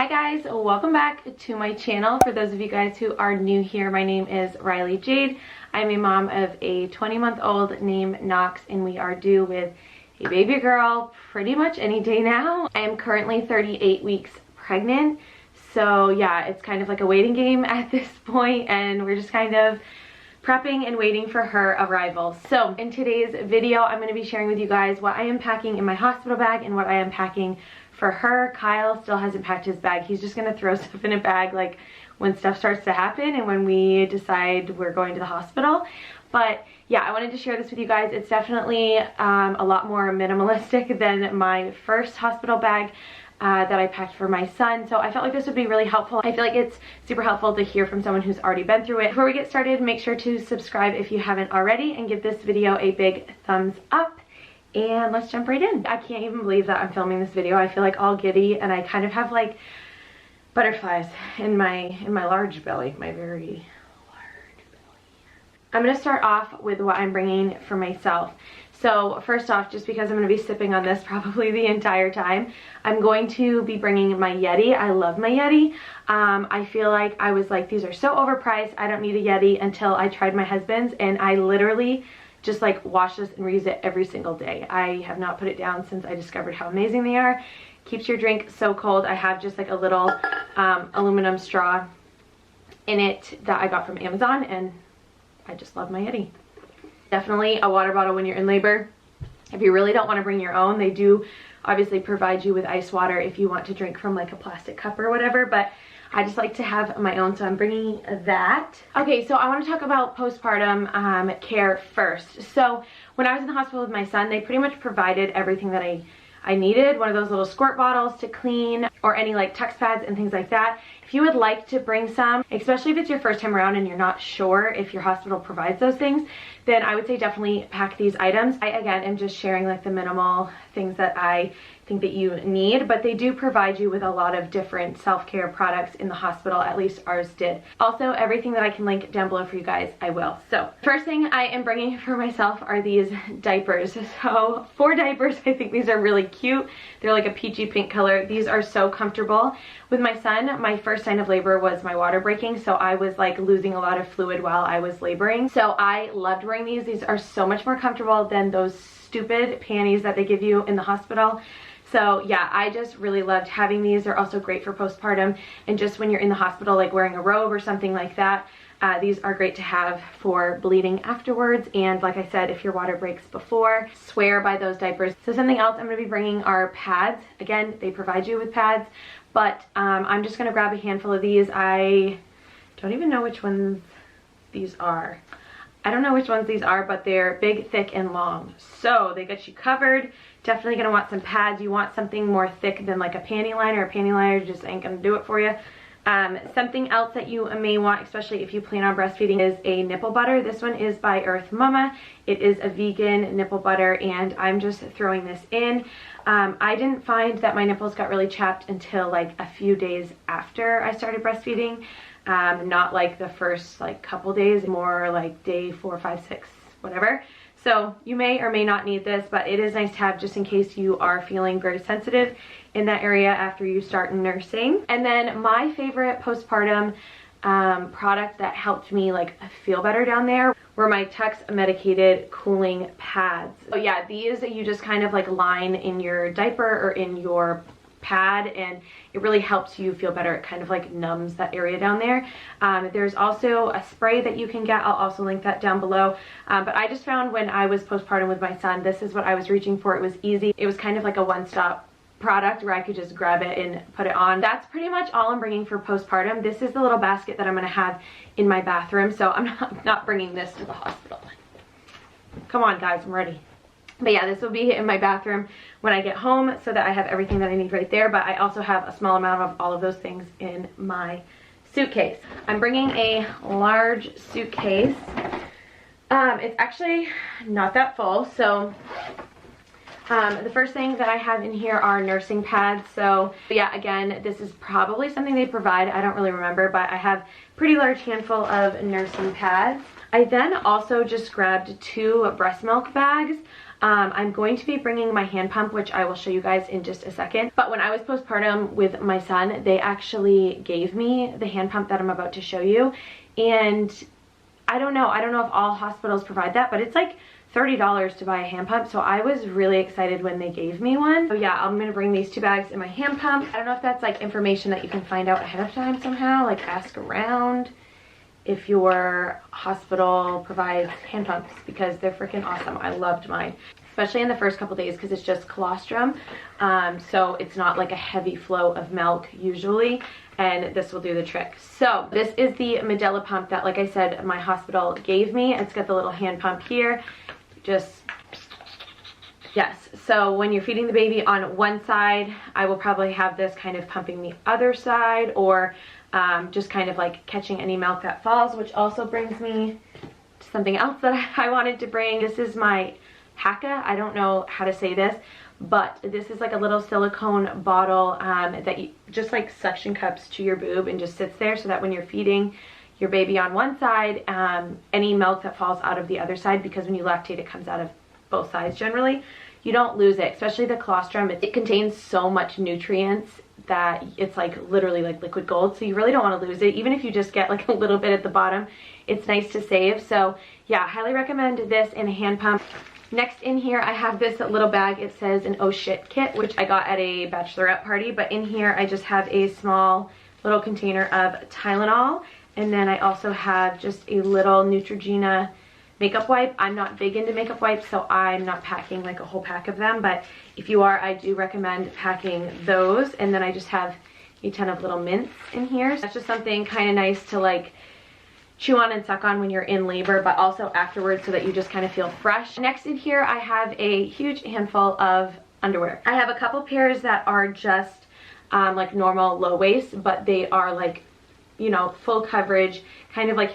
Hi guys, welcome back to my channel. For those of you guys who are new here, my name is Riley Jade. I'm a mom of a 20-month-old named Knox, and we are due with a baby girl pretty much any day now. I am currently 38 weeks pregnant, so yeah, it's kind of like a waiting game at this point, and we're just kind of prepping and waiting for her arrival. So in today's video, I'm going to be sharing with you guys what I am packing in my hospital bag and what I am packing for her. Kyle still hasn't packed his bag. He's just going to throw stuff in a bag like when stuff starts to happen and when we decide we're going to the hospital. But yeah, I wanted to share this with you guys. It's definitely a lot more minimalistic than my first hospital bag that I packed for my son, so I felt like this would be really helpful. I feel like it's super helpful to hear from someone who's already been through it. Before we get started, make sure to subscribe if you haven't already and give this video a big thumbs up, and let's jump right in. I can't even believe that I'm filming this video. I feel like all giddy, and I kind of have like butterflies in my large belly, my very large belly. I'm gonna start off with what I'm bringing for myself. So first off, just because I'm going to be sipping on this probably the entire time, I'm going to be bringing my Yeti. I love my Yeti. I feel like I was like, these are so overpriced, I don't need a Yeti, until I tried my husband's, and I literally just like wash this and reuse it every single day. I have not put it down since I discovered how amazing they are. Keeps your drink so cold. I have just like a little aluminum straw in it that I got from Amazon, and I just love my Yeti. Definitely a water bottle when you're in labor. If you really don't want to bring your own, they do obviously provide you with ice water if you want to drink from like a plastic cup or whatever, but I just like to have my own, so I'm bringing that. Okay, so I want to talk about postpartum care first. So when I was in the hospital with my son, they pretty much provided everything that I needed. One of those little squirt bottles to clean, or any like Tux pads and things like that. If you would like to bring some, especially if it's your first time around and you're not sure if your hospital provides those things, then I would say definitely pack these items. I, again, am just sharing like the minimal things that I think that you need, but they do provide you with a lot of different self-care products in the hospital. At least ours did. Also, everything that I can link down below for you guys, I will. So first thing I am bringing for myself are these diapers. So 4 diapers. I think these are really cute. They're like a peachy pink color. These are so comfortable. With my son, my first sign of labor was my water breaking, so I was like losing a lot of fluid while I was laboring. So I loved wearing these. These are so much more comfortable than those stupid panties that they give you in the hospital. So yeah, I just really loved having these. They're also great for postpartum, and just when you're in the hospital, like wearing a robe or something like that, these are great to have for bleeding afterwards. And like I said, if your water breaks before, swear by those diapers. So something else I'm going to be bringing are pads. Again, they provide you with pads, but I'm just going to grab a handful of these. I don't even know which ones these are. I don't know which ones these are, but they're big, thick, and long. So they get you covered. Definitely gonna want some pads. You want something more thick than like a panty liner. A panty liner just ain't gonna do it for you. Something else that you may want, especially if you plan on breastfeeding, is a nipple butter. This one is by Earth Mama. It is a vegan nipple butter, and I'm just throwing this in. I didn't find that my nipples got really chapped until like a few days after I started breastfeeding. Not like the first like couple days, more like day 4, 5, 6, whatever. So you may or may not need this, but it is nice to have just in case you are feeling very sensitive in that area after you start nursing. And then my favorite postpartum product that helped me like feel better down there were my Tux medicated cooling pads. So yeah, these you just kind of like line in your diaper or in your pad, and it really helps you feel better. It kind of like numbs that area down there. There's also a spray that you can get. I'll also link that down below. But I just found when I was postpartum with my son, this is what I was reaching for. It was easy. It was kind of like a one-stop product where I could just grab it and put it on. That's pretty much all I'm bringing for postpartum. This is the little basket that I'm going to have in my bathroom, so I'm not bringing this to the hospital. Come on guys, I'm ready. But yeah, this will be in my bathroom when I get home, so that I have everything that I need right there. But I also have a small amount of all of those things in my suitcase. I'm bringing a large suitcase. It's actually not that full. So the first thing that I have in here are nursing pads. So yeah, again, this is probably something they provide. I don't really remember, but I have a pretty large handful of nursing pads. I then also just grabbed 2 breast milk bags. I'm going to be bringing my hand pump, which I will show you guys in just a second. But when I was postpartum with my son, they actually gave me the hand pump that I'm about to show you. And I don't know if all hospitals provide that, but it's like $30 to buy a hand pump. So I was really excited when they gave me one. So yeah, I'm gonna bring these 2 bags in my hand pump. I don't know if that's like information that you can find out ahead of time somehow, like ask around if your hospital provides hand pumps, because they're freaking awesome. I loved mine, especially in the first couple days because it's just colostrum. So it's not like a heavy flow of milk usually, and this will do the trick. So this is the Medela pump that, like I said, my hospital gave me. It's got the little hand pump here. Just, yes. So when you're feeding the baby on one side, I will probably have this kind of pumping the other side, or just kind of like catching any milk that falls, which also brings me to something else that I wanted to bring. This is my Haka. I don't know how to say this, but this is like a little silicone bottle that you just like suction cups to your boob and just sits there, so that when you're feeding your baby on one side, any milk that falls out of the other side, because when you lactate it comes out of both sides generally, you don't lose it, especially the colostrum. It contains so much nutrients that it's like literally like liquid gold, so you really don't want to lose it. Even if you just get like a little bit at the bottom, it's nice to save. So yeah, highly recommend this in a hand pump. Next in here I have this little bag. It says an oh shit kit, which I got at a bachelorette party, but in here I just have a small little container of Tylenol, and then I also have just a little Neutrogena makeup wipe. I'm not big into makeup wipes, so I'm not packing like a whole pack of them, but if you are, I do recommend packing those. And then I just have a ton of little mints in here. So that's just something kind of nice to like chew on and suck on when you're in labor, but also afterwards, so that you just kind of feel fresh. Next in here I have a huge handful of underwear. I have a couple pairs that are just like normal low waist, but they are like, you know, full coverage, kind of like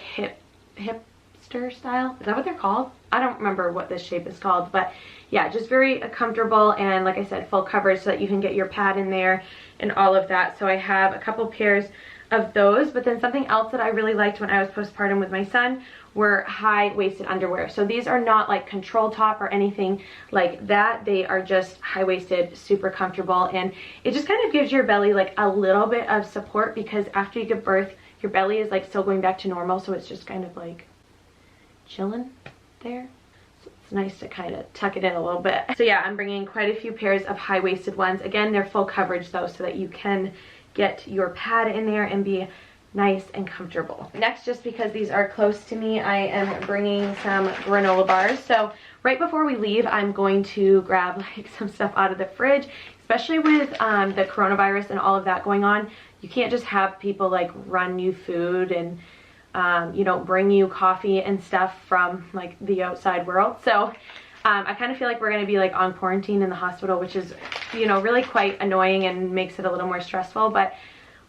hipster style. Is that what they're called? I don't remember what this shape is called, but yeah, just very comfortable, and like I said, full coverage, so that you can get your pad in there and all of that. So I have a couple pairs of those. But then something else that I really liked when I was postpartum with my son were high-waisted underwear. So these are not like control top or anything like that. They are just high-waisted, super comfortable, and it just kind of gives your belly like a little bit of support, because after you give birth, your belly is like still going back to normal, so it's just kind of like chilling there. So it's nice to kind of tuck it in a little bit. So yeah, I'm bringing quite a few pairs of high-waisted ones. Again, they're full coverage though, so that you can get your pad in there and be nice and comfortable. Next, just because these are close to me, I am bringing some granola bars. So right before we leave, I'm going to grab like some stuff out of the fridge, especially with the coronavirus and all of that going on. You can't just have people like run you food and you know, bring you coffee and stuff from like the outside world. So I kind of feel like we're going to be like on quarantine in the hospital, which is, you know, really quite annoying and makes it a little more stressful. But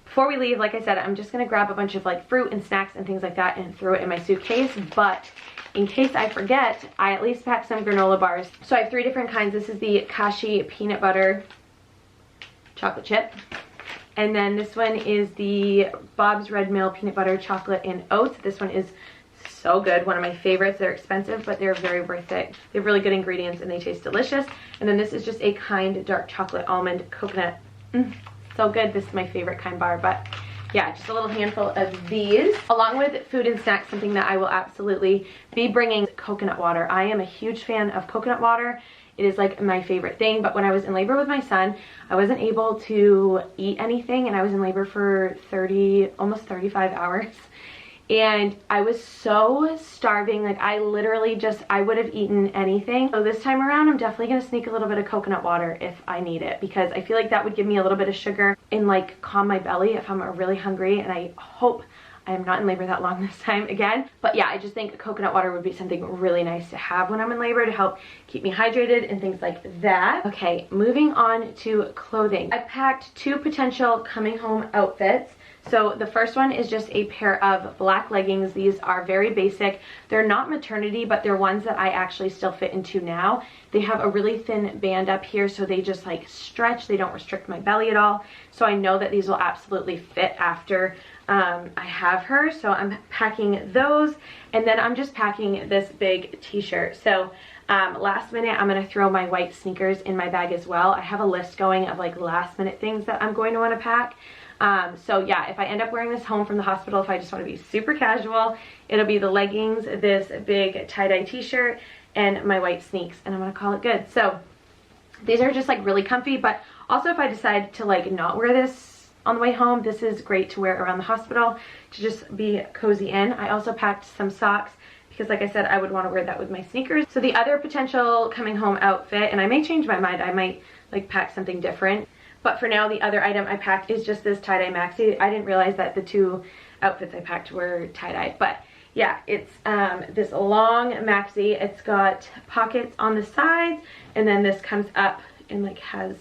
before we leave, like I said, I'm just going to grab a bunch of like fruit and snacks and things like that and throw it in my suitcase. But in case I forget, I at least packed some granola bars. So I have 3 different kinds. This is the Kashi peanut butter chocolate chip. And then this one is the Bob's Red Mill peanut butter chocolate and oats. This one is so good, one of my favorites. They're expensive, but they're very worth it. They have really good ingredients and they taste delicious. And then this is just a kind dark chocolate almond coconut. So good. This is my favorite kind bar. But yeah, just a little handful of these. Along with food and snacks, something that I will absolutely be bringing, coconut water. I am a huge fan of coconut water. It is like my favorite thing. But when I was in labor with my son, I wasn't able to eat anything, and I was in labor for almost 35 hours. And I was so starving, like I literally I would have eaten anything. So this time around, I'm definitely gonna sneak a little bit of coconut water if I need it, because I feel like that would give me a little bit of sugar and like calm my belly if I'm really hungry. And I hope I am not in labor that long this time again. But yeah, I just think coconut water would be something really nice to have when I'm in labor to help keep me hydrated and things like that. Okay, moving on to clothing. I packed 2 potential coming home outfits. So the first one is just a pair of black leggings. These are very basic. They're not maternity, but they're ones that I actually still fit into now. They have a really thin band up here, so they just like stretch. They don't restrict my belly at all. So I know that these will absolutely fit after I have her. So I'm packing those, and then I'm just packing this big t-shirt. So Last minute, I'm going to throw my white sneakers in my bag as well. I have a list going of like last minute things that I'm going to want to pack. So yeah, if I end up wearing this home from the hospital, if I just want to be super casual, it'll be the leggings, this big tie-dye t-shirt, and my white sneaks, and I'm going to call it good. So these are just like really comfy, but also if I decide to like not wear this on the way home, this is great to wear around the hospital to just be cozy in. I also packed some socks because like I said, I would want to wear that with my sneakers. So the other potential coming home outfit, and I may change my mind, I might like pack something different, but for now the other item I packed is just this tie-dye maxi. I didn't realize that the two outfits I packed were tie-dye, but yeah, it's this long maxi. It's got pockets on the sides, and then this comes up and like has,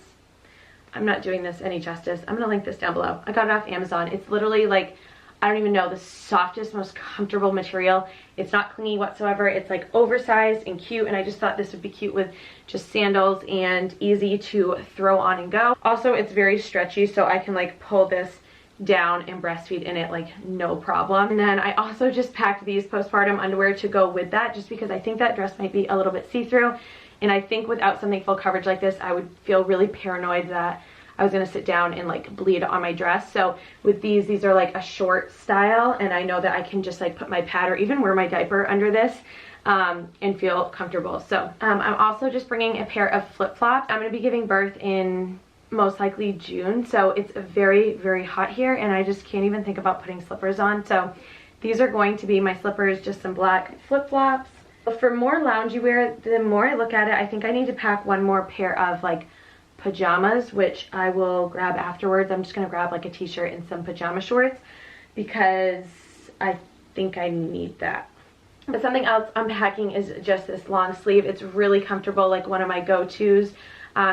I'm not doing this any justice. I'm gonna link this down below. I got it off Amazon. It's literally like, I don't even know, the softest, most comfortable material. It's not clingy whatsoever. It's like oversized and cute, and I just thought this would be cute with just sandals and easy to throw on and go. Also, it's very stretchy, so I can like pull this down and breastfeed in it like no problem. And then I also just packed these postpartum underwear to go with that, just because I think that dress might be a little bit see-through, and I think without something full coverage like this, I would feel really paranoid that I was gonna sit down and like bleed on my dress. So with these are like a short style, and I know that I can just like put my pad or even wear my diaper under this and feel comfortable. So I'm also just bringing a pair of flip-flops. I'm gonna be giving birth in most likely June, so it's very, very hot here, and I just can't even think about putting slippers on. So these are going to be my slippers, just some black flip-flops. For more loungy wear, the more I look at it, I think I need to pack one more pair of like pajamas, which I will grab afterwards. I'm just gonna grab like a t-shirt and some pajama shorts because I think I need that. But something else I'm packing is just this long sleeve. It's really comfortable, like one of my go-tos.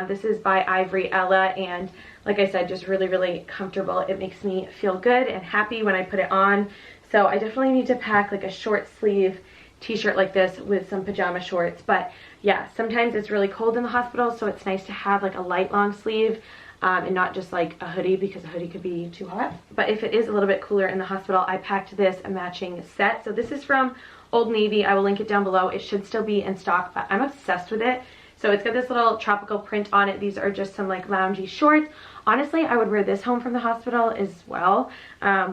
This is by Ivory Ella, and like I said, just really, really comfortable. It makes me feel good and happy when I put it on. So I definitely need to pack like a short sleeve t-shirt like this with some pajama shorts. But yeah, sometimes it's really cold in the hospital, so it's nice to have like a light long sleeve and not just like a hoodie, because a hoodie could be too hot. But if it is a little bit cooler in the hospital, I packed this matching set. So this is from Old Navy. I will link it down below. It should still be in stock, but I'm obsessed with it. So it's got this little tropical print on it. These are just some like loungy shorts. Honestly, I would wear this home from the hospital as well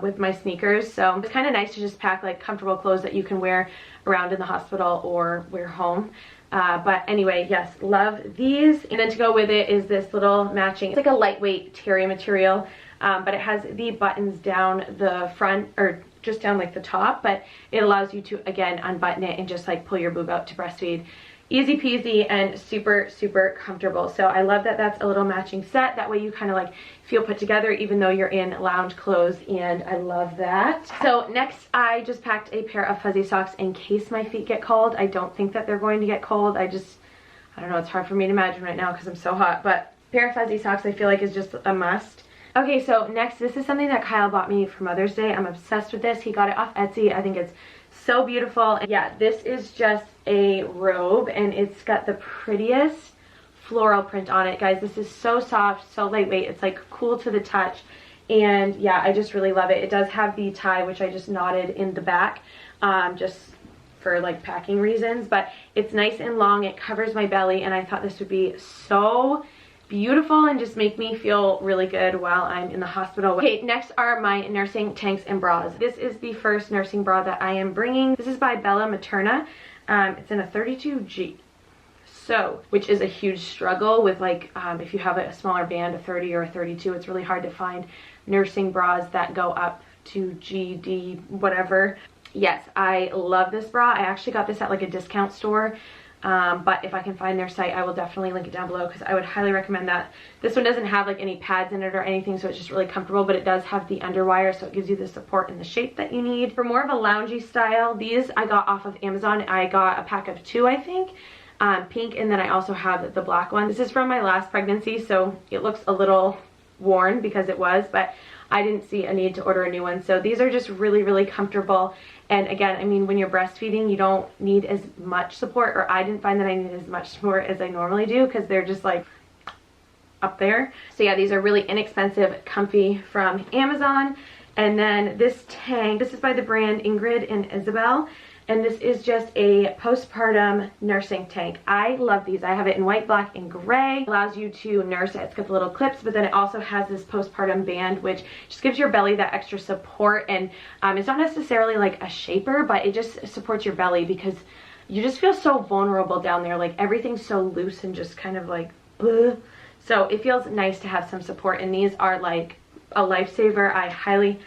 with my sneakers. So it's kind of nice to just pack like comfortable clothes that you can wear around in the hospital or wear home. But anyway, yes, love these. And then to go with it is this little matching, it's like a lightweight terry material, but it has the buttons down the front, or just down like the top, but it allows you to, again, unbutton it and just like pull your boob out to breastfeed. Easy peasy and super, super comfortable. So I love that that's a little matching set. That way you kind of like feel put together even though you're in lounge clothes, and I love that. So next I just packed a pair of fuzzy socks in case my feet get cold. I don't think that they're going to get cold. I don't know, it's hard for me to imagine right now because I'm so hot, but a pair of fuzzy socks I feel like is just a must. Okay, so next, this is something that Kyle bought me for Mother's Day. I'm obsessed with this. He got it off Etsy. I think it's so beautiful. And yeah, this is just a robe, and it's got the prettiest floral print on it. Guys, this is so soft, so lightweight. It's like cool to the touch, and yeah, I just really love it. It does have the tie, which I just knotted in the back just for like packing reasons, but it's nice and long. It covers my belly, and I thought this would be so beautiful and just make me feel really good while I'm in the hospital. Okay, next are my nursing tanks and bras. This is the first nursing bra that I am bringing. This is by Bella Materna. It's in a 32G, so, which is a huge struggle with like if you have a smaller band, a 30 or a 32, it's really hard to find nursing bras that go up to GD whatever. Yes, I love this bra. I actually got this at like a discount store. But if I can find their site, I will definitely link it down below because I would highly recommend that. This one doesn't have like any pads in it or anything, so it's just really comfortable, but it does have the underwire, so it gives you the support and the shape that you need. For more of a loungy style, these I got off of Amazon. I got a pack of 2, I think, pink, and then I also have the black one. This is from my last pregnancy, so it looks a little worn because it was, but I didn't see a need to order a new one. So these are just really, really comfortable. And again, I mean, when you're breastfeeding, you don't need as much support, or I didn't find that I needed as much support as I normally do because they're just like up there. So yeah, these are really inexpensive, comfy from Amazon. And then this tank, this is by the brand Ingrid and Isabel. and this is just a postpartum nursing tank. I love these. I have it in white, black, and gray. It allows you to nurse it. It's got the little clips, but then it also has this postpartum band, which just gives your belly that extra support. And it's not necessarily like a shaper, but it just supports your belly because you just feel so vulnerable down there. Like everything's so loose and just kind of like, ugh. So it feels nice to have some support, and these are like a lifesaver. I highly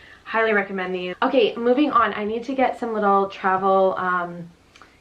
recommend these. Okay, moving on. I need to get some little travel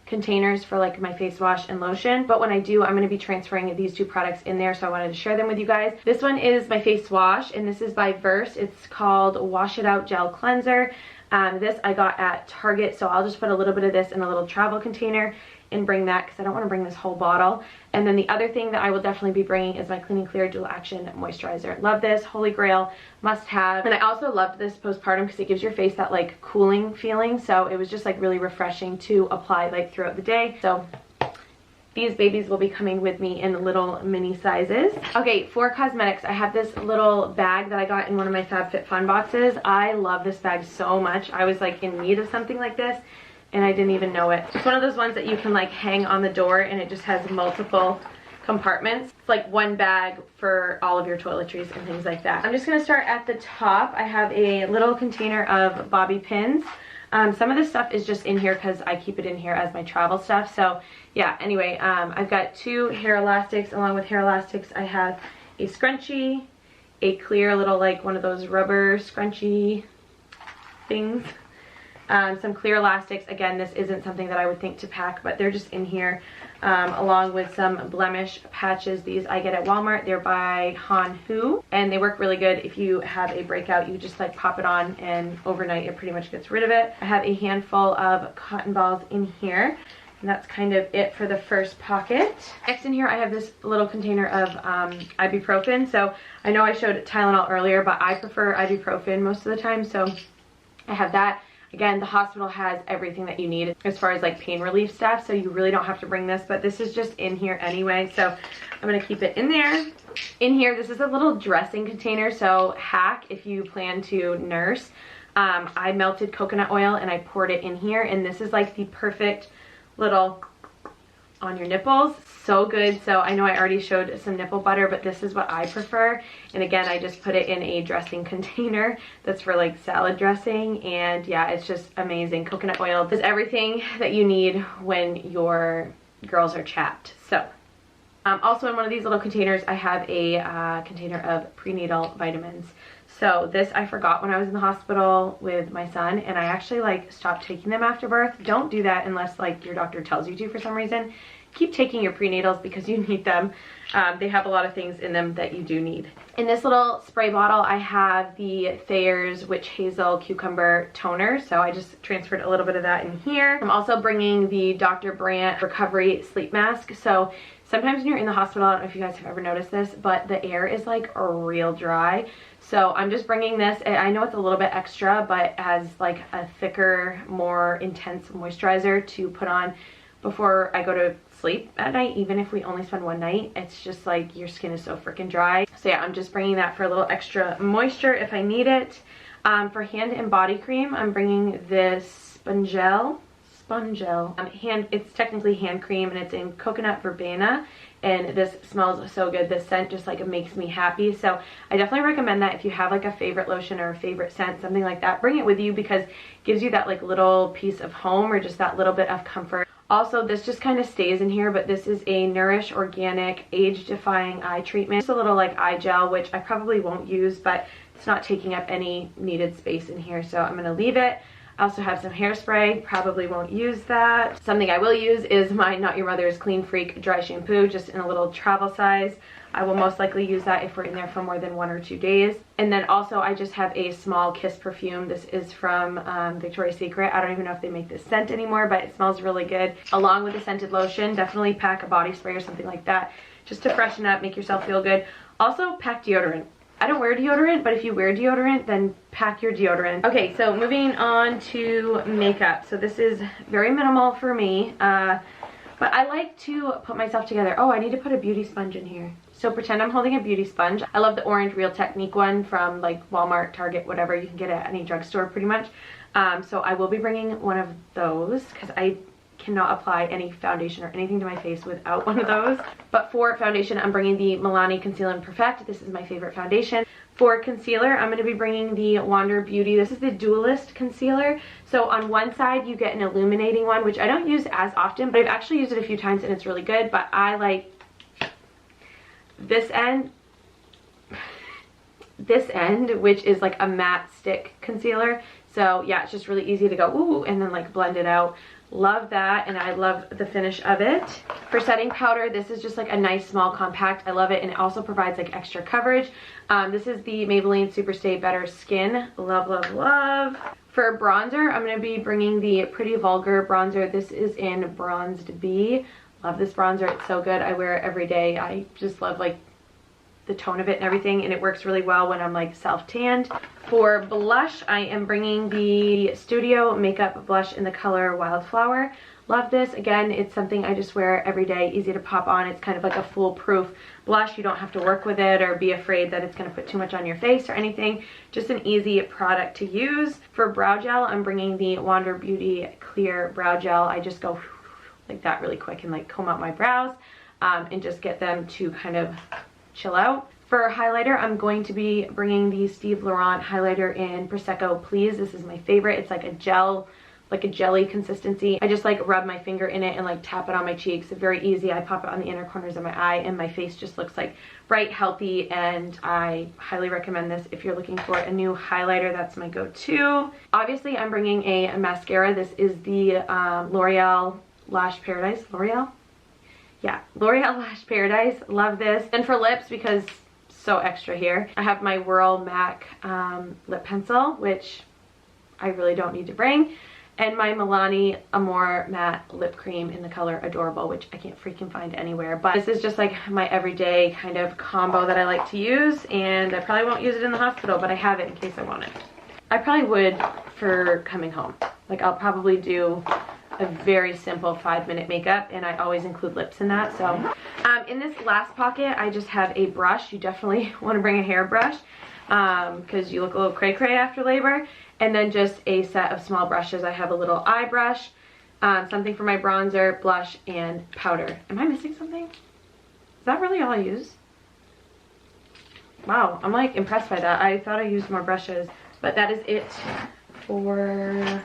containers for like my face wash and lotion, but when I do, I'm going to be transferring these two products in there, so I wanted to share them with you guys. This one is my face wash, and this is by Verse. It's called Wash It Out Gel Cleanser. This I got at Target, so I'll just put a little bit of this in a little travel container and bring that because I don't want to bring this whole bottle. And then the other thing that I will definitely be bringing is my Clean and Clear Dual Action Moisturizer. Love this, holy grail, must have. And I also loved this postpartum because it gives your face that like cooling feeling, so it was just like really refreshing to apply like throughout the day. So these babies will be coming with me in little mini sizes. Okay, for cosmetics, I have this little bag that I got in one of my FabFitFun boxes. I love this bag so much. I was like in need of something like this, and I didn't even know it. It's one of those ones that you can like hang on the door, and it just has multiple compartments. It's like one bag for all of your toiletries and things like that. I'm just gonna start at the top. I have a little container of bobby pins. Some of this stuff is just in here because I keep it in here as my travel stuff. So yeah, anyway, I've got two hair elastics. Along with hair elastics, I have a scrunchie, a clear little like one of those rubber scrunchie things. Some clear elastics. Again, this isn't something that I would think to pack, but they're just in here, along with some Blemish Patches. These I get at Walmart. They're by Han Hu, and they work really good. If you have a breakout, you just like pop it on, and overnight it pretty much gets rid of it. I have a handful of cotton balls in here, and that's kind of it for the first pocket. Next in here, I have this little container of ibuprofen. So I know I showed Tylenol earlier, but I prefer ibuprofen most of the time, so I have that. Again, the hospital has everything that you need as far as like pain relief stuff, so you really don't have to bring this, but this is just in here anyway, so I'm going to keep it in there. In here, this is a little dressing container, so hack if you plan to nurse. I melted coconut oil and I poured it in here, and this is like the perfect little on your nipples. So good. So I know I already showed some nipple butter, but this is what I prefer. And again, I just put it in a dressing container that's for like salad dressing, and yeah, it's just amazing. Coconut oil does everything that you need when your girls are chapped. So also in one of these little containers, I have a container of prenatal vitamins. So this I forgot when I was in the hospital with my son, and I actually like stopped taking them after birth. Don't do that unless like your doctor tells you to for some reason. Keep taking your prenatals because you need them. They have a lot of things in them that you do need. In this little spray bottle, I have the Thayer's Witch Hazel Cucumber Toner. So I just transferred a little bit of that in here. I'm also bringing the Dr. Brandt Recovery Sleep Mask. So sometimes when you're in the hospital, I don't know if you guys have ever noticed this, but the air is like real dry. So I'm just bringing this. I know it's a little bit extra, but as like a thicker, more intense moisturizer to put on before I go to sleep at night. Even if we only spend one night, it's just like your skin is so freaking dry. So yeah, I'm just bringing that for a little extra moisture if I need it. For hand and body cream, I'm bringing this Spongel. It's technically hand cream, and it's in coconut verbena, and this smells so good. This scent just like it makes me happy. So I definitely recommend that if you have like a favorite lotion or a favorite scent, something like that, bring it with you because it gives you that like little piece of home or just that little bit of comfort. Also, this just kind of stays in here, but this is a Nourish Organic Age-Defying Eye Treatment. Just a little like eye gel, which I probably won't use, but it's not taking up any needed space in here, so I'm going to leave it. I also have some hairspray, probably won't use that. Something I will use is my Not Your Mother's Clean Freak Dry Shampoo, just in a little travel size. I will most likely use that if we're in there for more than 1 or 2 days. And then also I just have a small Kiss perfume. This is from Victoria's Secret. I don't even know if they make this scent anymore, but it smells really good. Along with the scented lotion, definitely pack a body spray or something like that just to freshen up, make yourself feel good. Also pack deodorant. I don't wear deodorant, but if you wear deodorant, then pack your deodorant. Okay, so moving on to makeup. So this is very minimal for me, but I like to put myself together. Oh, I need to put a beauty sponge in here. So pretend I'm holding a beauty sponge. I love the orange Real Technique one from like Walmart, Target, whatever. You can get it at any drugstore pretty much. So I will be bringing one of those because I cannot apply any foundation or anything to my face without one of those. But for foundation, I'm bringing the Milani Conceal and Perfect. This is my favorite foundation. For concealer, I'm going to be bringing the Wander Beauty. This is the Dualist Concealer. So on one side, you get an illuminating one, which I don't use as often, but I've actually used it a few times and it's really good. But I like this end, which is like a matte stick concealer. So yeah, it's just really easy to go ooh and then like blend it out. Love that, and I love the finish of it. For setting powder, this is just like a nice small compact. I love it, and it also provides like extra coverage. This is the Maybelline Superstay Better Skin. Love, love, love. For bronzer, I'm going to be bringing the Pretty Vulgar bronzer. This is in Bronzed Bee. Love this bronzer. It's so good. I wear it every day. I just love like the tone of it and everything, and it works really well when I'm like self-tanned. For blush, I am bringing the Studio Makeup Blush in the color Wildflower. Love this. Again, it's something I just wear every day, easy to pop on. It's kind of like a foolproof blush. You don't have to work with it or be afraid that it's going to put too much on your face or anything. Just an easy product to use. For brow gel, I'm bringing the Wander Beauty Clear Brow Gel. I just go like that really quick and like comb out my brows and just get them to kind of chill out. For highlighter, I'm going to be bringing the Steve Laurent highlighter in Prosecco Please. This is my favorite. It's like a gel, like a jelly consistency. I just like rub my finger in it and like tap it on my cheeks. It's very easy. I pop it on the inner corners of my eye and my face just looks like bright, healthy, and I highly recommend this if you're looking for a new highlighter. That's my go-to. Obviously, I'm bringing a mascara. This is the L'Oreal Lash Paradise. L'Oreal? Yeah, L'Oreal Lash Paradise. Love this. And for lips, because so extra here, I have my Whirl MAC lip pencil, which I really don't need to bring, and my Milani Amore matte lip cream in the color Adorable, which I can't freaking find anywhere. But this is just like my everyday kind of combo that I like to use, and I probably won't use it in the hospital, but I have it in case I want it. I probably would for coming home. Like I'll probably do a very simple 5-minute makeup, and I always include lips in that. So in this last pocket, I just have a brush. You definitely want to bring a hairbrush because you look a little cray-cray after labor. And then just a set of small brushes. I have a little eye brush, something for my bronzer, blush, and powder. Am I missing something? Is that really all I use? Wow, I'm like impressed by that. I thought I used more brushes, but that is it for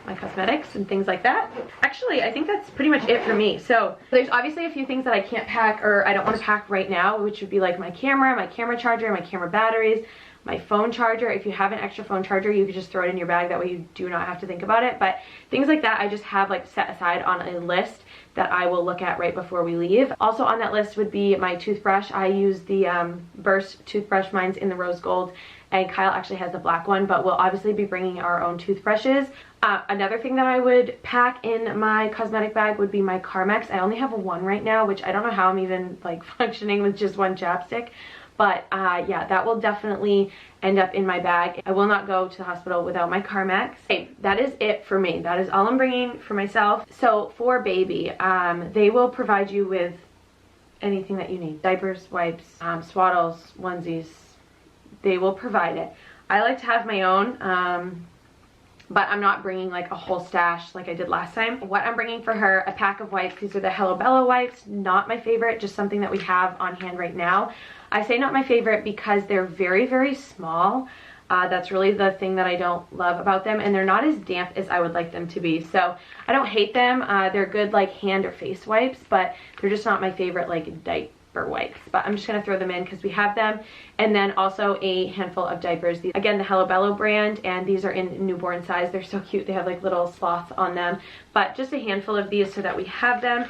my cosmetics and things like that. Actually, I think that's pretty much it for me. So there's obviously a few things that I can't pack or I don't want to pack right now, which would be like my camera charger, my camera batteries, my phone charger. If you have an extra phone charger, you could just throw it in your bag. That way you do not have to think about it. But things like that, I just have like set aside on a list that I will look at right before we leave. Also on that list would be my toothbrush. I use the Burst toothbrush. Mine's in the rose gold, and Kyle actually has the black one, but we'll obviously be bringing our own toothbrushes. Another thing that I would pack in my cosmetic bag would be my Carmex. I only have one right now, which I don't know how I'm even like functioning with just one chapstick. But yeah, that will definitely end up in my bag. I will not go to the hospital without my Carmex. Okay, that is it for me. That is all I'm bringing for myself. So for baby, they will provide you with anything that you need. Diapers, wipes, swaddles, onesies. They will provide it. I like to have my own, but I'm not bringing like a whole stash like I did last time. What I'm bringing for her, a pack of wipes. These are the Hello Bella wipes. Not my favorite, just something that we have on hand right now. I say not my favorite because they're very, very small. That's really the thing that I don't love about them, and they're not as damp as I would like them to be. So I don't hate them. They're good like hand or face wipes, but they're just not my favorite like diaper wipes. But I'm just gonna throw them in because we have them. And then also a handful of diapers. Again, the Hello Bella brand, and these are in newborn size. They're so cute. They have like little sloths on them, but just a handful of these so that we have them.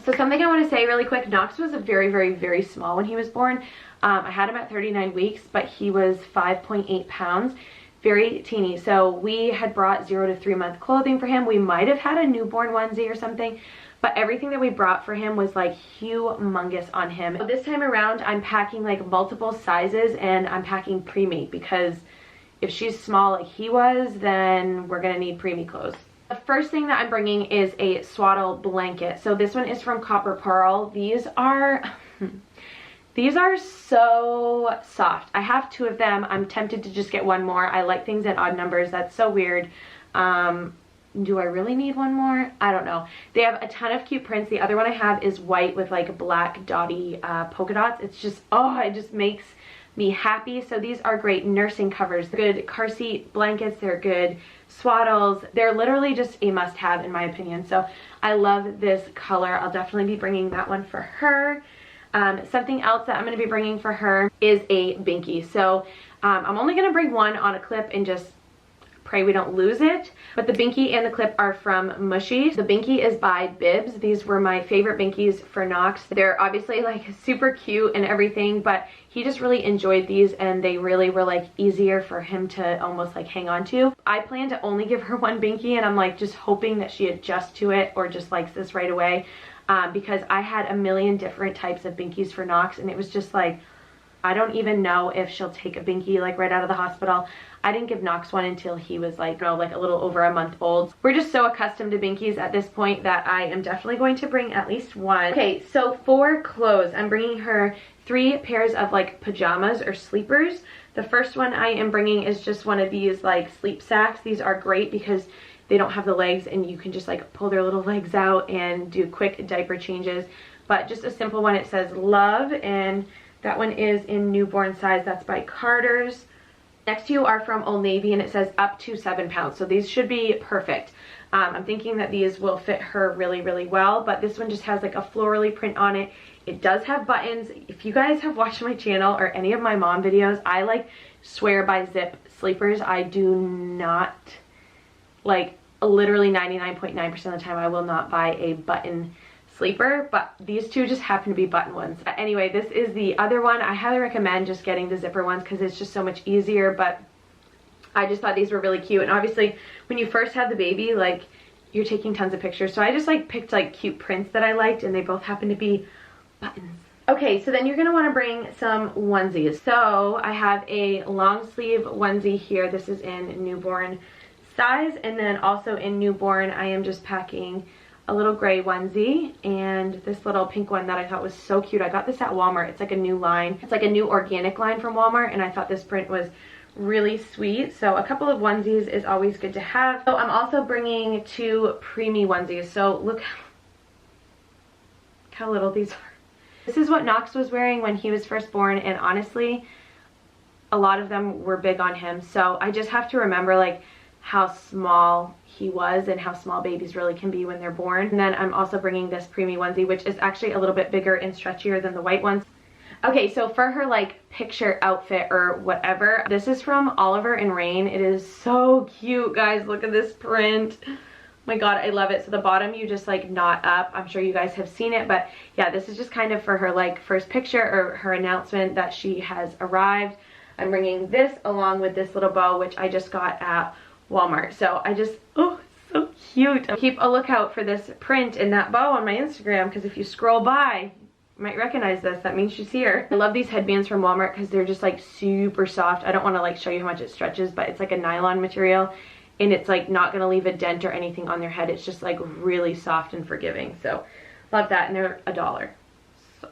So something I want to say really quick, Knox was very, very, very small when he was born. I had him at 39 weeks, but he was 5.8 pounds, very teeny. So we had brought 0 to 3 month clothing for him. We might have had a newborn onesie or something, but everything that we brought for him was like humongous on him. This time around, I'm packing like multiple sizes, and I'm packing preemie because if she's small like he was, then we're gonna need preemie clothes. The first thing that I'm bringing is a swaddle blanket. So this one is from Copper Pearl. These are These are so soft. I have 2 of them. I'm tempted to just get one more. I like things in odd numbers. That's so weird. Do I really need one more? I don't know. They have a ton of cute prints. The other one I have is white with like black dotty polka dots. It's just, oh, it just makes me happy. So these are great nursing covers. They're good car seat blankets. They're good swaddles. They're literally just a must-have in my opinion. So I love this color. I'll definitely be bringing that one for her. Something else that I'm going to be bringing for her is a Binky. So I'm only going to bring one on a clip and just pray we don't lose it. But the Binky and the clip are from Mushy. The Binky is by Bibs. These were my favorite Binkies for Knox. They're obviously like super cute and everything, but he just really enjoyed these and they really were like easier for him to almost like hang on to. I plan to only give her one Binky and I'm like just hoping that she adjusts to it or just likes this right away. Because I had a million different types of Binkies for Knox and it was just like, I don't even know if she'll take a Binky like right out of the hospital. I didn't give Knox one until he was like, like a little over a month old. We're just so accustomed to Binkies at this point that I am definitely going to bring at least one. Okay, so for clothes, I'm bringing her 3 pairs of like pajamas or sleepers. The first one I am bringing is just one of these like sleep sacks. These are great because they don't have the legs and you can just like pull their little legs out and do quick diaper changes. But just a simple one. It says Love and that one is in newborn size. That's by Carter's. Next 2 are from Old Navy and it says up to 7 pounds. So these should be perfect. I'm thinking that these will fit her really, really well. But this one just has like a florally print on it. It does have buttons. If you guys have watched my channel or any of my mom videos, I like swear by zip sleepers. I do not, like literally 99.9% of the time I will not buy a button sleeper, but these 2 just happen to be button ones. Anyway, this is the other one. I highly recommend just getting the zipper ones because it's just so much easier, but I just thought these were really cute. And obviously when you first have the baby, like you're taking tons of pictures, so I just like picked like cute prints that I liked and they both happen to be buttons. Okay, so then you're going to want to bring some onesies. So I have a long sleeve onesie here. This is in newborn size, and then also in newborn I am just packing a little gray onesie and this little pink one that I thought was so cute. I got this at Walmart. It's like a new line. It's like a new organic line from Walmart and I thought this print was really sweet. So a couple of onesies is always good to have. So I'm also bringing 2 preemie onesies. So look how little these are. This is what Knox was wearing when he was first born and honestly a lot of them were big on him. So I just have to remember like how small he was and how small babies really can be when they're born. And then I'm also bringing this preemie onesie, which is actually a little bit bigger and stretchier than the white ones. Okay, so for her like picture outfit or whatever, this is from Oliver and Rain. It is so cute, guys. Look at this print. Oh my god, I love it. So the bottom you just like knot up. I'm sure you guys have seen it, but yeah, this is just kind of for her like first picture or her announcement that she has arrived. I'm bringing this along with this little bow, which I just got at Walmart. So I just, oh, so cute. Keep a lookout for this print and that bow on my Instagram because if you scroll by, you might recognize this. That means she's here. I love these headbands from Walmart because they're just like super soft. I don't want to like show you how much it stretches, but it's like a nylon material and it's like not going to leave a dent or anything on their head. It's just like really soft and forgiving. So love that, and they're $1. So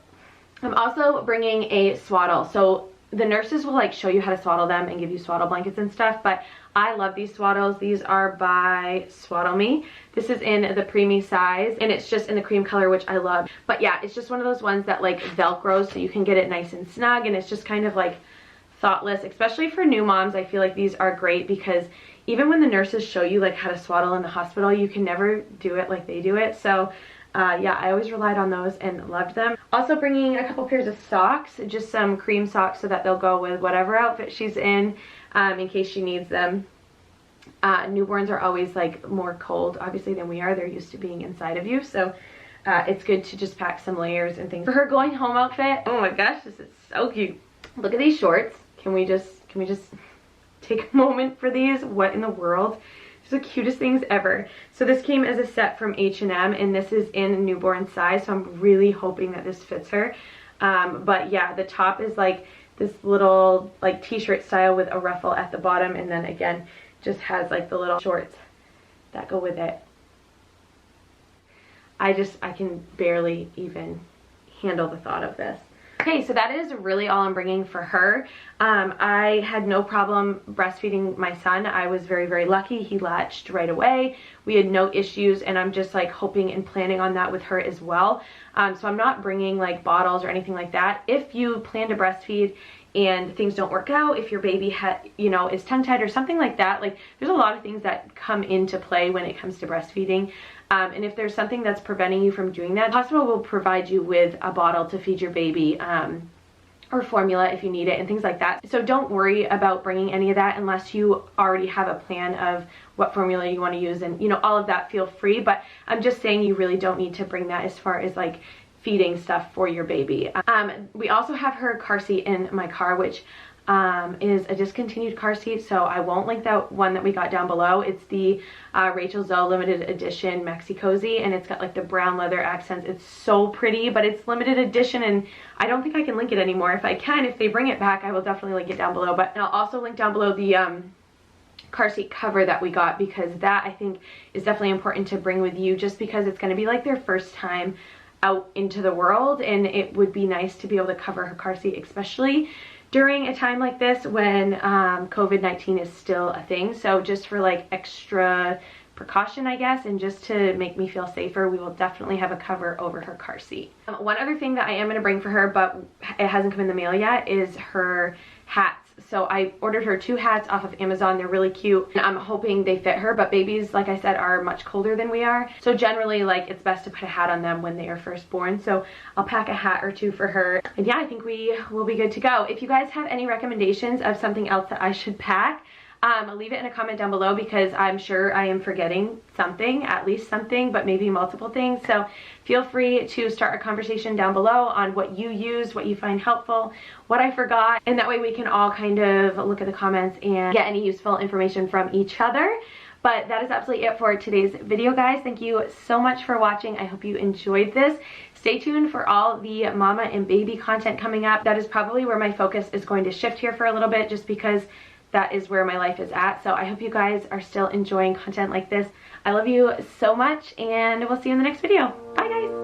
I'm also bringing a swaddle. So the nurses will like show you how to swaddle them and give you swaddle blankets and stuff, but I love these swaddles. These are by Swaddle Me. This is in the preemie size and it's just in the cream color, which I love. But yeah, it's just one of those ones that like velcros so you can get it nice and snug, and it's just kind of like thoughtless, especially for new moms. I feel like these are great because even when the nurses show you like how to swaddle in the hospital, you can never do it like they do it. So yeah, I always relied on those and loved them. Also bringing a couple pairs of socks, just some cream socks so that they'll go with whatever outfit she's in case she needs them. Newborns are always like more cold obviously than we are. They're used to being inside of you, so it's good to just pack some layers and things. For her going home outfit, oh my gosh, this is so cute. Look at these shorts. Can we just take a moment for these? What in the world? These are the cutest things ever. So this came as a set from H&M and this is in newborn size, so I'm really hoping that this fits her. But yeah, the top is like this little like t-shirt style with a ruffle at the bottom, and then again just has like the little shorts that go with it. I can barely even handle the thought of this. Okay, so that is really all I'm bringing for her. I had no problem breastfeeding my son. I was very, very lucky. He latched right away. We had no issues, and I'm just like hoping and planning on that with her as well. So I'm not bringing like bottles or anything like that. If you plan to breastfeed and things don't work out, if your baby is tongue-tied or something like that, like there's a lot of things that come into play when it comes to breastfeeding. And if there's something that's preventing you from doing that, the hospital will provide you with a bottle to feed your baby, or formula if you need it and things like that. So don't worry about bringing any of that unless you already have a plan of what formula you want to use, and all of that, feel free. But I'm just saying you really don't need to bring that as far as like feeding stuff for your baby. We also have her car seat in my car, which is a discontinued car seat, so I won't link that one that we got down below. It's the Rachel Zoe limited edition Maxi Cozy, and it's got like the brown leather accents. It's so pretty, but it's limited edition, and I don't think I can link it anymore. If I can, if they bring it back, I will definitely link it down below. But I'll also link down below the car seat cover that we got, because that I think is definitely important to bring with you, just because it's going to be like their first time out into the world, and it would be nice to be able to cover her car seat, especially during a time like this when COVID-19 is still a thing. So just for like extra precaution, I guess, and just to make me feel safer, we will definitely have a cover over her car seat. One other thing that I am going to bring for her, but it hasn't come in the mail yet, is her hats. So I ordered her 2 hats off of Amazon. They're really cute, and I'm hoping they fit her, but babies, like I said, are much colder than we are. So generally, like, it's best to put a hat on them when they are first born. So I'll pack a hat or 2 for her. And yeah, I think we will be good to go. If you guys have any recommendations of something else that I should pack, leave it in a comment down below, because I'm sure I am forgetting something, at least something, but maybe multiple things. So feel free to start a conversation down below on what you use, what you find helpful, what I forgot, and that way we can all kind of look at the comments and get any useful information from each other. But that is absolutely it for today's video, guys. Thank you so much for watching. I hope you enjoyed this. Stay tuned for all the mama and baby content coming up. That is probably where my focus is going to shift here for a little bit, just because that is where my life is at. So I hope you guys are still enjoying content like this. I love you so much, and we'll see you in the next video. Bye, guys.